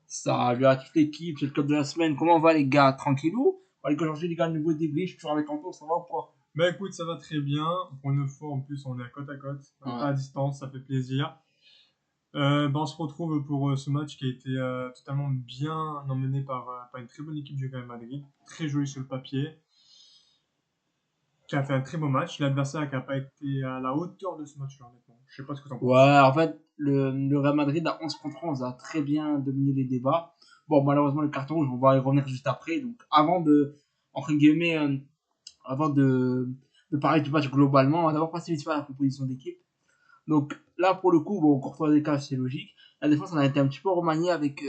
Salut à toute l'équipe, c'est le club de la semaine. Comment va les gars? Tranquillou? Allez, aujourd'hui les gars, nouveau débrief, je suis toujours avec Anto, ça va ou quoi? Bah écoute, ça va très bien. Pour une fois, en plus, on est à côte, on n'est Ouais. pas à distance, ça fait plaisir. On se retrouve pour ce match qui a été totalement bien emmené par une très bonne équipe du Real Madrid, très joli sur le papier, qui a fait un très beau match. L'adversaire qui n'a pas été à la hauteur de ce match-là, honnêtement. Je sais pas ce que tu en penses. Ouais, en fait, le Real Madrid à 11 contre 11 a très bien dominé les débats. Bon, malheureusement, le carton rouge, on va y revenir juste après. Donc, entre guillemets, avant de parler du match globalement, on va d'abord passer vite fait à la composition d'équipe. Donc là, pour le coup, bon, Courtois des cages, c'est logique. La défense, on a été un petit peu remanié avec.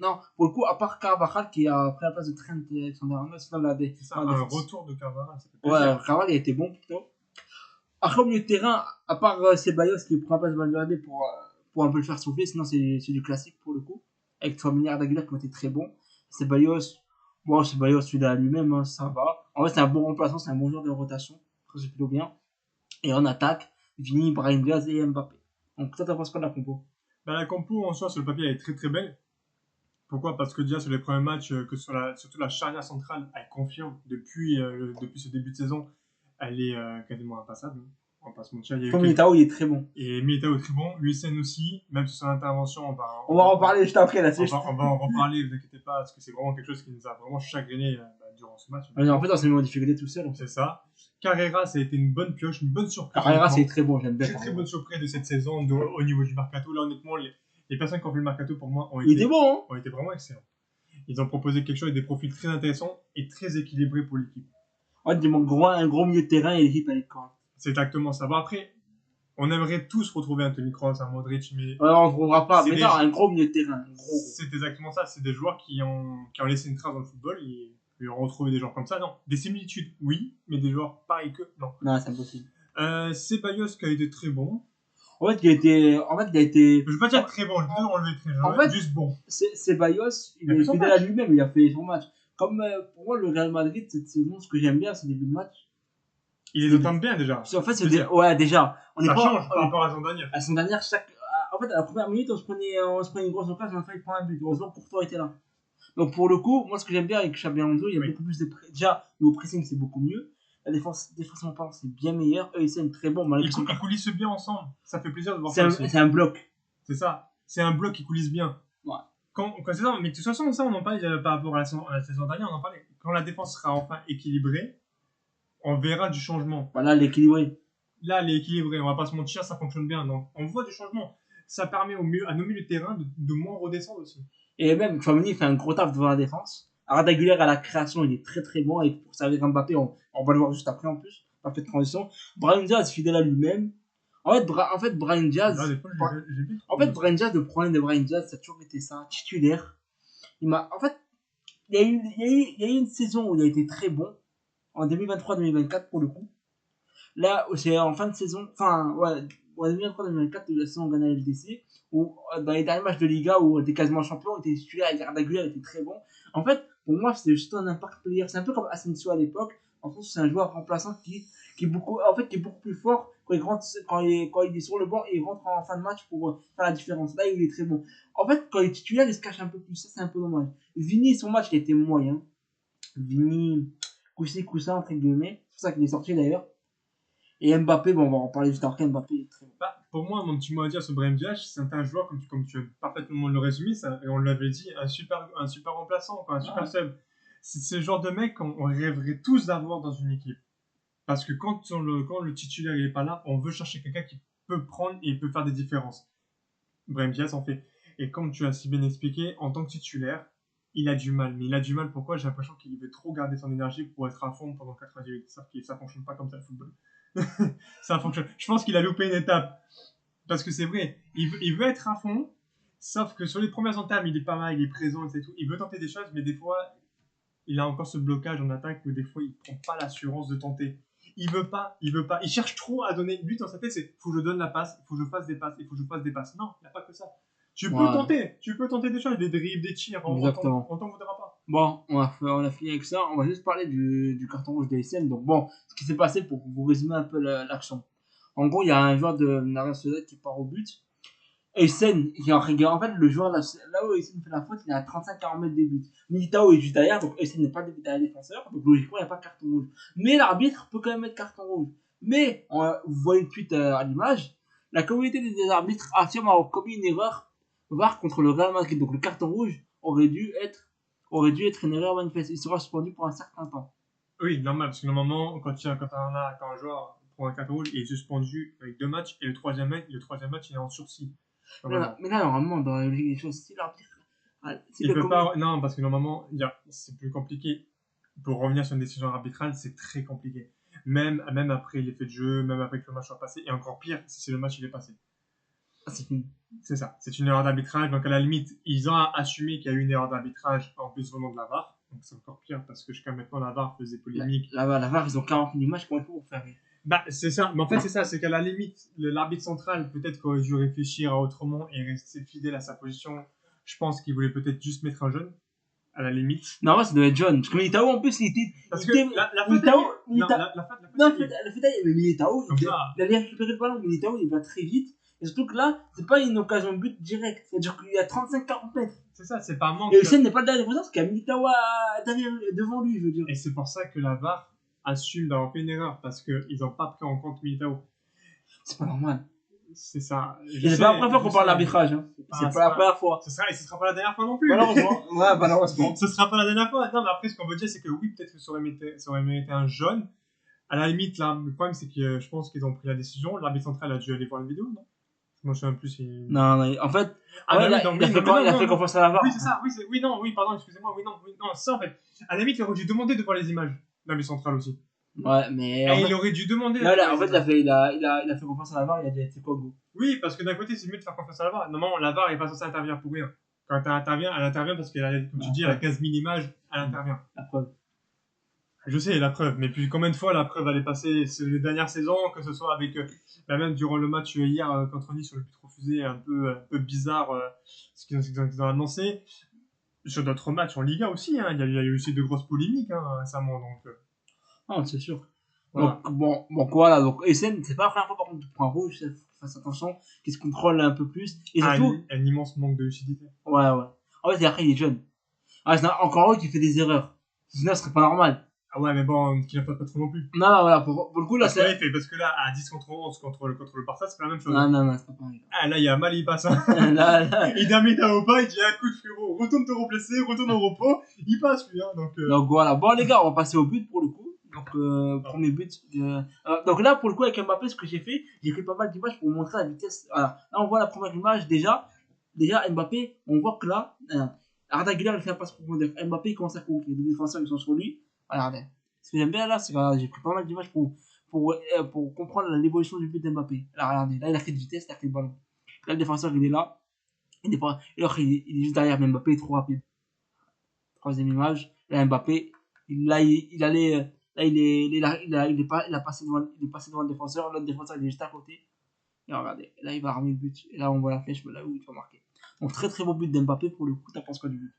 Non, pour le coup, à part Carvajal qui a pris la place de Trent et Alexander-Arnold, sinon C'est ça, la un défense. retour de Cavara, ça fait Ouais, plaisir. Carvajal, il a été bon plutôt. Après, au milieu de terrain, à part Ceballos qui prend la place de Valverde pour un peu le faire souffler, sinon c'est du classique pour le coup. Avec Tchouaméni et Arda qui ont été très bons. Ceballos, bon, Ceballos, celui-là à lui-même, hein, ça va. En fait, c'est un bon remplaçant, c'est un bon joueur de rotation. C'est plutôt bien. Et en attaque, Vini, Brahim Diaz et Mbappé. Donc, toi, t'as pensé quoi de la compo? Bah, la compo en soi, sur le papier, elle est très très belle. Pourquoi? Parce que déjà sur les premiers matchs, surtout la charnière centrale, elle confirme depuis ce début de saison, elle est quasiment impassable. On va pas se mentir. Il y a eu Comme quelques... Militao, il est très bon. Et Militao est très bon, Lucien aussi, même sur son intervention, On va en parler juste après, là, c'est juste. on va en reparler, ne vous inquiétez pas, parce que c'est vraiment quelque chose qui nous a vraiment chagriné durant ce match. En fait, on s'est mis en difficulté tout seul. En fait. C'est ça. Carrera, ça a été une bonne pioche, une bonne surprise. Carrera, c'est très bon, j'aime bien. Très très bonne surprise de cette saison au niveau du mercato. Là, honnêtement, les personnes qui ont fait le mercato pour moi Il était bon, hein? ont été vraiment excellents. Ils ont proposé quelque chose avec des profils très intéressants et très équilibrés pour l'équipe. En fait, il manque un gros milieu de terrain et l'équipe, elle est correcte. C'est exactement ça. Bon, après, on aimerait tous retrouver un Toni Kroos, un Modric, mais On ne trouvera pas. Mais des, non, un gros milieu de terrain. c'est exactement ça. C'est des joueurs qui ont laissé une trace dans le football et on retrouver des joueurs comme ça. Non, des similitudes, oui, mais des joueurs pareils que non. Non, c'est impossible. Ceballos qui a été très bon. En fait, il a été. Je veux pas dire très bon, je peux enlever très bon. En fait, juste bon. Ceballos, il est fidèle à lui-même, il a fait son match. Comme pour moi, le Real Madrid, cette saison, ce que j'aime bien, c'est le début de match. Il les entend bien déjà. En fait, ouais, déjà. Ça change par rapport à son dernier. À son dernière, en fait, à la première minute, on se prenait une grosse occasion, on a failli prendre un but. Heureusement, Courtois était là. Donc, pour le coup, moi, ce que j'aime bien avec Xabi Alonso, il y a beaucoup plus de. Déjà, le pressing, c'est beaucoup mieux. La défensivement parlant, c'est bien meilleur. Eux, ils sont très bons. Ils coulissent bien ensemble. Ça fait plaisir de voir ça. C'est un bloc. C'est ça. C'est un bloc qui coulisse bien. Ouais. Quand c'est ça, mais de toute façon, ça, on en parlait par rapport à la saison dernière, on en parlait. Quand la défense sera enfin équilibrée, on verra du changement. Voilà, l'équilibré. Là, elle est équilibrée, on va pas se mentir, ça fonctionne bien. Donc, on voit du changement. Ça permet à nos milieux de terrain de moins redescendre aussi. Et même, Chouameni fait un gros taf devant la défense. Arda Güler à la création, il est très très bon. Et pour servir Mbappé, on va le voir juste après en plus. Parfait de transition. Brahim Diaz, fidèle à lui-même. En fait, Brahim Diaz. Brahim Diaz, le problème de Brahim Diaz, ça a toujours été ça. Titulaire. En fait, il y a eu une saison où il a été très bon. En 2023-2024 pour le coup. Là, c'est en fin de saison. Enfin, ouais. En 2023-2024, la saison gagnée à LDC, où dans les derniers matchs de Liga où on était quasiment champion, on était titulaire avec Arda Güler, était très bon. En fait, pour moi, c'était juste un impact player. C'est un peu comme Asensio à l'époque. En fait, c'est un joueur remplaçant qui est beaucoup plus fort quand il est sur le banc et il rentre en fin de match pour faire la différence. Là, il est très bon. En fait, quand il est titulaire, il se cache un peu plus. Ça, c'est un peu dommage. Vini, son match, il était moyen. Vini, coussi, entre guillemets. C'est pour ça qu'il est sorti d'ailleurs. Et Mbappé, bon, on va en parler juste après. Mbappé est très bon. Pour moi, mon petit mot à dire sur Brahim Diaz, c'est un joueur, comme tu as parfaitement le résumé, ça, et on l'avait dit, un super remplaçant, un super sub. C'est ce genre de mec qu'on rêverait tous d'avoir dans une équipe. Parce que quand le titulaire n'est pas là, on veut chercher quelqu'un qui peut prendre et peut faire des différences. Brahim Diaz en fait. Et comme tu as si bien expliqué, en tant que titulaire, il a du mal. Mais il a du mal pourquoi? J'ai l'impression qu'il veut trop garder son énergie pour être à fond pendant 90 minutes. Ça ne fonctionne pas comme ça le football. Ça fonctionne. Je pense qu'il a loupé une étape. Parce que c'est vrai, il veut être à fond, sauf que sur les premières entames, il est pas mal, il est présent, et tout. Il veut tenter des choses, mais des fois, il a encore ce blocage en attaque où des fois, il prend pas l'assurance de tenter. Il veut pas. Il cherche trop à donner. Lui, dans sa tête, c'est faut que je donne la passe, faut que je fasse des passes, il faut que je fasse des passes. Non, il n'y a pas que ça. Tu peux tenter des choses, des dribbles, des tirs, on t'en voudra pas. Bon, on a fini avec ça. On va juste parler du carton rouge de SN. Donc, bon, ce qui s'est passé pour vous résumer un peu l'action. En gros, il y a un joueur de Real Sociedad qui part au but. Essen, en fait, le joueur, là où Essen fait la faute, il est à 35-40 mètres des buts. Militao est juste derrière, donc Essen n'est pas le derrière défenseur, donc logiquement, il n'y a pas de carton rouge. Mais l'arbitre peut quand même mettre carton rouge. Mais, vous voyez le tweet à l'image, la communauté des arbitres affirme avoir commis une erreur VAR contre le Real Madrid. Donc le carton rouge aurait dû être une erreur manifeste. Il sera suspendu pour un certain temps. Oui, normal, parce que normalement, quand un joueur prend un carton rouge, il est suspendu avec 2 matchs, et le troisième match, il est en sursis. Mais là, normalement, dans la logique des choses, si l'arbitre. Il peut pas. Non, parce que normalement, c'est plus compliqué. Pour revenir sur une décision arbitrale, c'est très compliqué. Même après l'effet de jeu, même après que le match soit passé, et encore pire si le match il est passé. C'est fini. C'est ça, c'est une erreur d'arbitrage. Donc à la limite, ils ont assumé qu'il y a eu une erreur d'arbitrage en plus venant de la VAR. Donc c'est encore pire parce que jusqu'à maintenant la VAR faisait polémique. La VAR, ils ont 40 000 images pour faire. C'est ça, mais en fait c'est qu'à la limite, l'arbitre central peut-être qu'aurait dû réfléchir autrement et rester fidèle à sa position. Je pense qu'il voulait peut-être juste mettre un jeune, à la limite. Non, ça doit être John. Parce que Militao, en plus, il était. Parce que la fait, il y avait Militao. Il allait récupérer le ballon. Militao, il va très vite. Et surtout que là, c'est pas une occasion de but direct. C'est-à-dire qu'il y a 35-40 mètres. C'est ça, c'est pas un manque. Et Hussein n'est pas le dernier défenseur parce qu'il y a Militao devant lui, je veux dire. Et c'est pour ça que la VAR assume d'avoir fait une erreur parce qu'ils n'ont pas pris en compte Militao. C'est pas normal. C'est ça. C'est pas la première fois qu'on parle d'arbitrage. Hein. C'est pas la première fois. Ce sera pas la dernière fois non plus. Malheureusement. Ouais, malheureusement. Ce sera pas la dernière fois. Non, mais après, ce qu'on veut dire, c'est que oui, peut-être que ça aurait mérité un jaune. À la limite, là, le problème, c'est que je pense qu'ils ont pris la décision. L'arbitre central a dû aller voir la vidéo, non? Moi, je sais même plus si. Non, en fait. Il a fait confiance à la VAR. Oui, c'est ça. Pardon, excusez-moi. Non, c'est ça, en fait. À la limite, il aurait dû demander de voir les images. L'arbitre central aussi. Ouais, mais. Il aurait dû demander. En fait, il a fait confiance à la VAR, il a dit c'est quoi, go. Oui, parce que d'un côté, c'est mieux de faire confiance à la VAR. Normalement, la VAR n'est pas censée intervenir pour rien. Quand elle intervient parce qu'elle a, comme tu dis, elle a 15 000 images, elle intervient. La preuve. Je sais, la preuve. Mais puis, combien de fois la preuve elle est passée ces dernières saisons, que ce soit avec, même durant le match hier contre Nice sur le but refusé, un peu bizarre, ce qu'ils ont annoncé. Sur d'autres matchs en Liga aussi, hein, il y a eu aussi de grosses polémiques récemment. Donc, ah, c'est sûr. Voilà. Donc voilà, donc Essen, c'est pas la première fois par contre de prendre rouge, il faut faire attention, qu'il se contrôle un peu plus. Et surtout. Un immense manque de lucidité. Ouais. En fait, après, il est jeune. C'est encore un qui fait des erreurs. Sinon, ce serait pas normal. Ah ouais, mais bon, qu'il n'a pas trop non plus. Non, voilà, pour le coup, là, c'est. Parce que là, à 10 contre 11 contre le Barça, c'est pas la même chose. Non, c'est pas pareil. Ah, là, il y a mal, il passe. Il damite au pas, il dit un coup de frérot, retourne te replacer, retourne au repos, il passe lui. Donc voilà, bon les gars, on va passer au but pour le coup. Donc, premier but. Donc là, pour le coup, avec Mbappé, ce que j'ai fait, j'ai pris pas mal d'images pour vous montrer la vitesse. Voilà. Là, on voit la première image déjà. Déjà, Mbappé, on voit que là, Arda Güler, il fait un passe profondeur. Mbappé, il commence à courir. Les deux défenseurs, ils sont sur lui. Regardez. Ce que j'aime bien là, c'est que j'ai pris pas mal d'images pour comprendre l'évolution du but d'Mbappé. Là, regardez. Là, il a fait de vitesse, il a fait le ballon. Là, le défenseur, il est là. Il est juste derrière, mais Mbappé est trop rapide. Troisième image. Là, Mbappé, il a passé devant le défenseur. L'autre défenseur, il est juste à côté. Et regardez, là, il va ramener le but. Et là, on voit la flèche là où il va marquer. Donc, très très beau but d'Mbappé pour le coup. T'en penses quoi du but?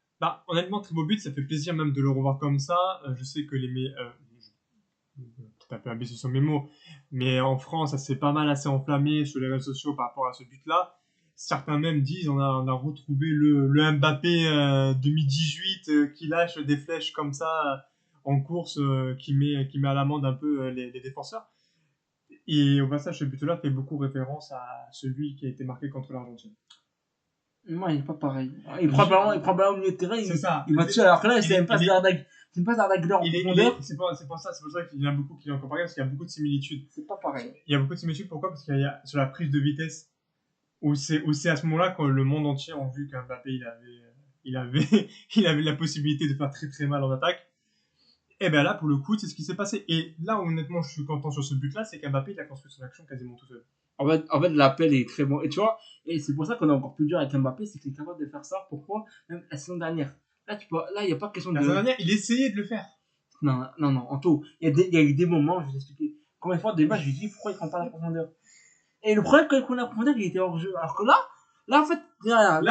Honnêtement, très beau but. Ça fait plaisir même de le revoir comme ça. Je sais que peut-être un peu abaissé sur mes mots, mais en France, ça s'est pas mal assez enflammé sur les réseaux sociaux par rapport à ce but-là. Certains même disent on a retrouvé le Mbappé 2018 qui lâche des flèches comme ça en course, qui met à l'amende un peu les défenseurs. Et au passage, ce but-là fait beaucoup référence à celui qui a été marqué contre l'Argentine. Non, il n'est pas pareil. Il prend le ballon au milieu de terrain, il va dessus, alors que là, c'est une passe d'Arda Güler en profondeur. C'est pour ça qu'il y en a beaucoup qui l'ont comparé, parce qu'il y a beaucoup de similitudes. C'est pas pareil. Il y a beaucoup de similitudes, pourquoi? Parce qu'il y a sur la prise de vitesse, où c'est à ce moment-là que le monde entier a vu qu'Mbappé il avait la possibilité de faire très très mal en attaque. Et bien là, pour le coup, c'est ce qui s'est passé. Et là, honnêtement, je suis content sur ce but-là, c'est qu'Mbappé, il a construit son action quasiment tout seul. En fait, l'appel est très bon. Et tu vois, et c'est pour ça qu'on est encore plus dur avec Mbappé, c'est qu'il est capable de faire ça. Pourquoi? Même la saison dernière. Là, il n'y a pas question de. La saison dernière, il essayait de le faire. Non, en tout. Il y a eu des moments, je vais t'expliquer. Combien de fois, des matchs, je lui dis pourquoi il prend pas la profondeur. Et le problème, quand il prend la profondeur, il était hors jeu. Alors que là, en fait. Là,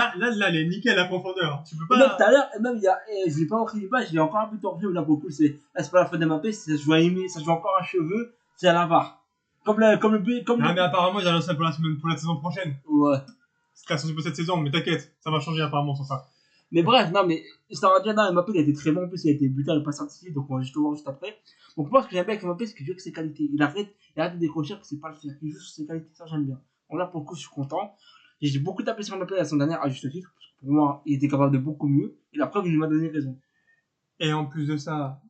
il est nickel la profondeur. Tu peux pas. Même tout à l'heure, même je l'ai pas montré l'image, il y a encore un but hors jeu. Là, pour le coup, c'est pas la faute d'Mbappé, ça se joue encore un cheveu, c'est à la VAR. Comme le but. Mais apparemment, il y a lancé pour la saison prochaine. Ouais. C'est très sensible pour cette saison, mais t'inquiète, ça va changer apparemment sur ça. Mais bref, non, mais ça va bien. Mbappé, il a été très bon. En plus, il a été buteur, il passe artistique, donc on va juste le voir juste après. Donc, moi, ce que j'aime bien avec Mbappé, c'est qu'il joue avec ses qualités. Il arrête de décrocher, que c'est pas le faire. Il joue sur ses qualités, ça, j'aime bien. Donc là, pour le coup, je suis content. J'ai beaucoup tapé sur Mbappé la semaine dernière, à juste titre. Parce que pour moi, il était capable de beaucoup mieux. Et la preuve, il m'a donné raison. Et en plus de ça,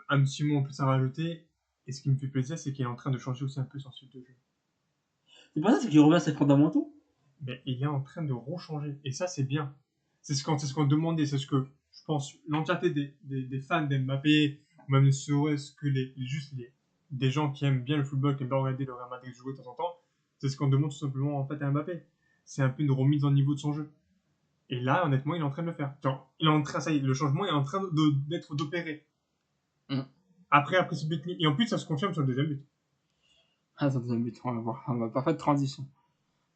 un petit mot en plus à rajouter, et ce qui me fait plaisir, c'est qu'il est en train de changer aussi un peu son style de jeu. C'est pas ça, c'est qu'il revient à ses fondamentaux. Mais il est en train de rechanger, et ça, c'est bien. C'est ce qu'on demandait, c'est ce que je pense l'entièreté des fans d'Mbappé, ou même ne serait-ce que des gens qui aiment bien le football, qui aiment bien regarder le Real Madrid jouer de temps en temps, c'est ce qu'on demande tout simplement en fait à Mbappé. C'est un peu une remise en niveau de son jeu. Et là, honnêtement, il est en train de le faire. Genre, il est en train, ça y est, le changement est en train d'être opéré. Après ce but, et en plus, ça se confirme sur le deuxième but. Ah, ça deuxième but, on va voir. On va pas faire de transition.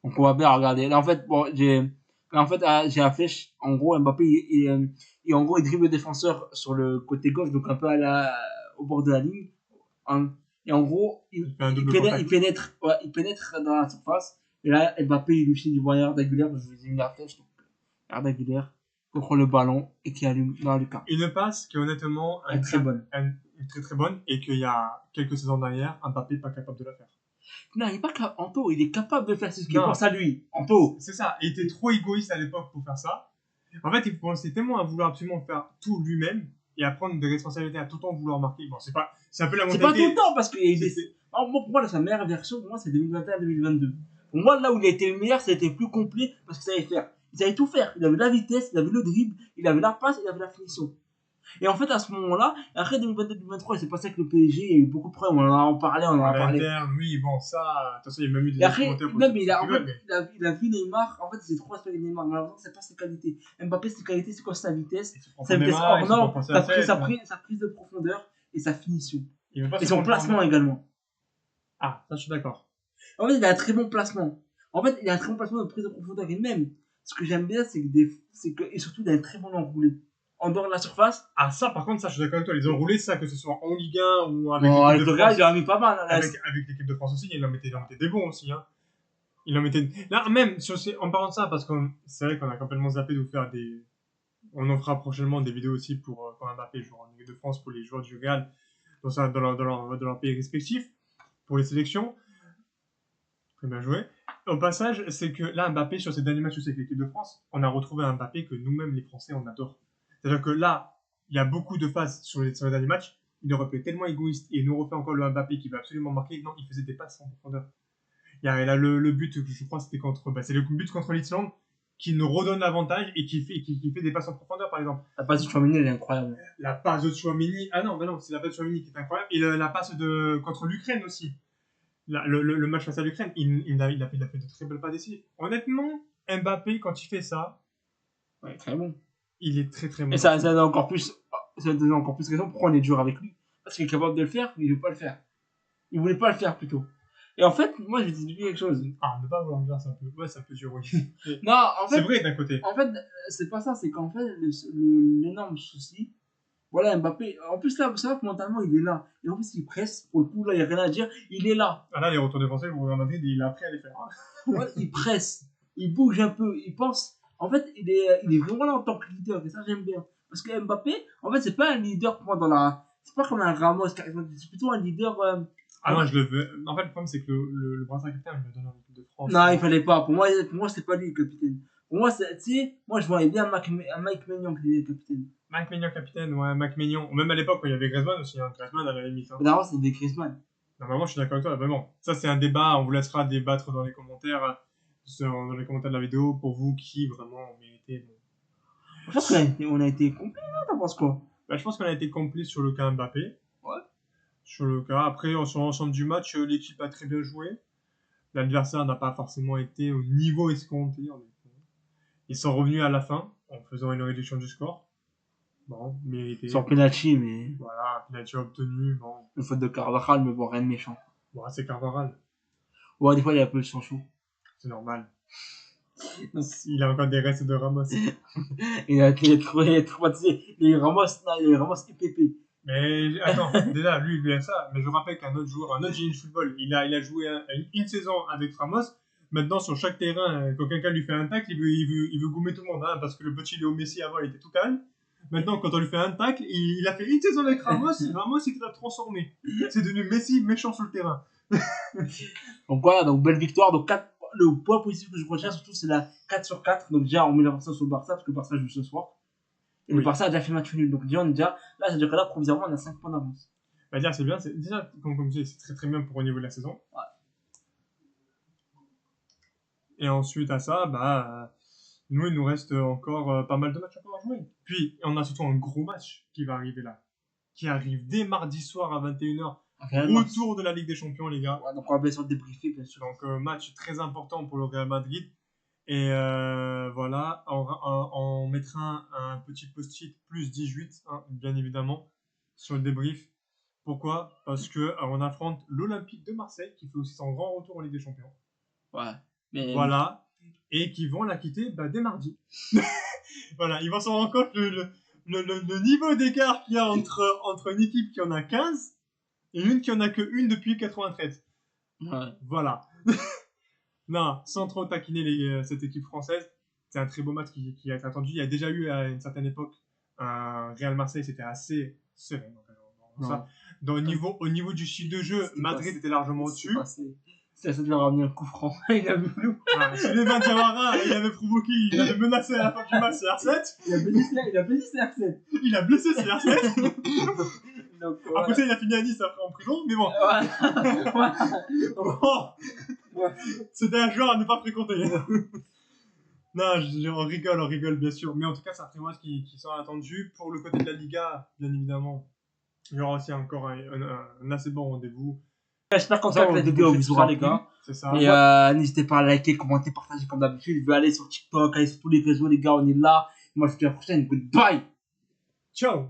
Donc, on va bien regarder. Là, en fait, bon, j'ai la flèche. En gros, Mbappé, en gros, il dribble le défenseur sur le côté gauche, donc un peu au bord de la ligne. Et en gros, il pénètre dans la surface. Et là, Mbappé, il lui file du voyage d'Aguilère, je vous ai mis la flèche. Donc, Aguilère comprend le ballon et qui allume dans le cas. Une passe qui est honnêtement très bonne. Très très bonne, et qu'il y a quelques saisons derrière, Mbappé n'est pas capable de la faire. Non, il n'est pas capable. Anto, il est capable de faire ce qu'il pense à lui. Anto. C'est ça, il était trop égoïste à l'époque pour faire ça. En fait, il pensait tellement à vouloir absolument faire tout lui-même et à prendre des responsabilités, à tout le temps vouloir marquer. Bon, c'est un peu la mentalité. C'est pas tout le temps, parce qu'il y a des... pour moi, sa meilleure version, pour moi, c'est 2021-2022. Pour moi, là où il a été le meilleur, c'était plus complet parce qu'il savait faire. Il savait tout faire. Il avait la vitesse, il avait le dribble, il avait la passe, il avait la finition. Et en fait, à ce moment-là, après 2022-2023, il s'est passé avec le PSG, il y a eu beaucoup de problèmes, on en a parlé. Oui, bon, ça, de toute façon, il y a même eu des commentaires. Mais il a vu Neymar, en fait, c'est trop respect Neymar, malheureusement, c'est pas ses qualités. Mbappé, ses qualités, c'est quoi sa vitesse, sa vitesse hors norme, sa prise de profondeur et sa finition. Et son placement également. Ah, ça, je suis d'accord. En fait, il a un très bon placement. En fait, il a un très bon placement de prise de profondeur. Et même, ce que j'aime bien, c'est que, et surtout, il a un très bon enroulé. En dehors de la surface. Ah, ça, par contre, ça, je suis d'accord avec toi. Les enroulés, ça, que ce soit en Ligue 1 ou avec l'équipe de France. Il en a mis pas mal. Avec l'équipe de France aussi, il en mettait des bons aussi. Hein. Il en mettait. Là, même, en parlant de ça, parce que c'est vrai qu'on a complètement zappé de vous faire des. On en fera prochainement des vidéos aussi pour quand Mbappé joue en équipe de France pour les joueurs du Real dans leur pays respectif, pour les sélections. Très bien joué. Au passage, c'est que là, Mbappé, sur ces derniers matchs aussi avec l'équipe de France, on a retrouvé un Mbappé que nous-mêmes, les Français, on adore. C'est-à-dire que là, il y a beaucoup de phases sur les derniers matchs. Il aurait pu être tellement égoïste et nous refait encore le Mbappé qui va absolument marquer. Non, il faisait des passes en profondeur. Il y a là le but, je crois, c'était c'est le but contre l'Islande qui nous redonne l'avantage et qui fait des passes en profondeur, par exemple. La passe de Chouamini, elle est incroyable. La passe de Chouamini, non, c'est la passe de Chouamini qui est incroyable. Et la passe contre l'Ukraine aussi. Le match face à l'Ukraine, il a fait de très belles passes décisives. Honnêtement, Mbappé, quand il fait ça, ouais, très bon. Il est très très bon. Et ça donne encore plus raison pourquoi on est dur avec lui. Parce qu'il est capable de le faire, mais il ne veut pas le faire. Il voulait pas le faire plutôt. Et en fait, moi je vais te dire quelque chose. Ah, ne pas vouloir le faire, c'est un peu. Ouais, c'est un peu dur, oui. Non, en fait. C'est vrai d'un côté. En fait, c'est pas ça, c'est qu'en fait, l'énorme souci. Voilà, Mbappé. En plus, là, c'est vrai que mentalement, il est là. Et en plus, il presse. Pour le coup, là, il n'y a rien à dire. Il est là. Ah là, les retours défensifs, au Real Madrid, il a appris à les faire. Ouais, il presse. Il bouge un peu. Il pense. En fait, il est vraiment là en tant que leader. Et ça, j'aime bien. Parce que Mbappé, en fait, c'est pas un leader pour moi c'est pas comme un Ramos, c'est plutôt un leader. Ah non, je le veux. En fait, le problème, c'est que le brassard capitaine, il me donne en équipe de France. Non, il fallait pas. Pour moi, c'est pas lui le capitaine. Pour moi, tu sais, moi, je voyais bien Mike Maignan qui était le capitaine. Mike Maignan capitaine, ouais, Mike Maignan. Même à l'époque, quand il y avait Griezmann aussi, hein. Griezmann à la limite. Hein. D'abord, c'était Griezmann. Normalement, je suis d'accord avec toi, vraiment. Ça, c'est un débat, on vous laissera débattre dans les commentaires de la vidéo pour vous qui vraiment méritait. Bon. Je pense qu'on a été complet, là, t'en penses quoi? Bah, je pense qu'on a été complet sur le cas Mbappé. Ouais. Sur le cas. Après, sur l'ensemble du match, l'équipe a très bien joué. L'adversaire n'a pas forcément été au niveau escompté. Ils sont revenus à la fin en faisant une réduction du score. Bon, mérité. Sur penalty, mais. Voilà, penalty obtenu. Bon. Une faute de Carvajal, mais bon, rien de méchant. Bon, c'est Carvajal. Ouais, des fois, il a un peu le sang chaud. C'est normal. Il a encore des restes de Ramos. il a traumatisé. Les Ramos IPP. Mais attends, déjà, lui, il a ça. Mais je rappelle qu'un autre joueur, un autre génie de football, il a joué une saison avec Ramos. Maintenant, sur chaque terrain, quand quelqu'un lui fait un tacle, il veut gommer tout le monde. Hein, parce que le petit Léo Messi, avant, il était tout calme. Maintenant, quand on lui fait un tacle, il a fait une saison avec Ramos. Ramos, il l'a transformé. C'est devenu Messi méchant sur le terrain. Donc voilà, donc belle victoire. Donc le point positif que je retiens surtout, c'est la 4/4. Donc déjà, on met l'avantage sur le Barça, parce que le Barça joue ce soir. Et le Oui. Barça a déjà fait match nul. Donc déjà, là, ça veut dire que là, provisoirement, on a 5 points d'avance. Bah, dire, c'est bien. Déjà, comme tu dis, c'est très très bien pour au niveau de la saison. Ouais. Et ensuite à ça, nous, il nous reste encore pas mal de matchs encore à jouer. Puis, on a surtout un gros match qui va arriver là. Qui arrive dès mardi soir à 21h. Retour de la Ligue des Champions, les gars. Ouais, donc on va bien sûr débriefer, bien sûr. Donc, match très important pour le Real Madrid. Et voilà, on mettra un petit post-it plus 18, hein, bien évidemment, sur le débrief. Pourquoi ? Parce qu'on affronte l'Olympique de Marseille, qui fait aussi son grand retour en Ligue des Champions. Ouais. Mais... Voilà. Et qui vont la quitter dès mardi. Voilà, ils vont s'en rendre compte le niveau d'écart qu'il y a entre une équipe qui en a 15 et une qui en a que une depuis 93. Ouais. Voilà. Non, sans trop taquiner cette équipe française, c'est un très beau match qui a été attendu. Il y a déjà eu à une certaine époque un Real Marseille, c'était assez serein. Donc, au niveau du style de jeu, Madrid était largement au-dessus. C'est ça de leur ramener un coup franc. Il a vu flou. Suleiman Diawara, il avait provoqué, il avait menacé à la fin du match CR7. Il a blessé CR7. Il a blessé CR7. Donc, voilà. Après ça, il a fini à Nice après en prison, mais bon. Bon. C'était un joueur à ne pas fréquenter. Non, on rigole bien sûr. Mais en tout cas, c'est un très match qui sont attendus. Pour le côté de la Liga, bien évidemment, il y aura aussi encore un assez bon rendez-vous. J'espère qu'en ça, la vidéo vous aura, les gars. C'est ça. Et n'hésitez pas à liker, commenter, partager comme d'habitude. Je vais aller sur TikTok, aller sur tous les réseaux, les gars. On est là. Moi, je vous dis à la prochaine. Goodbye. Ciao.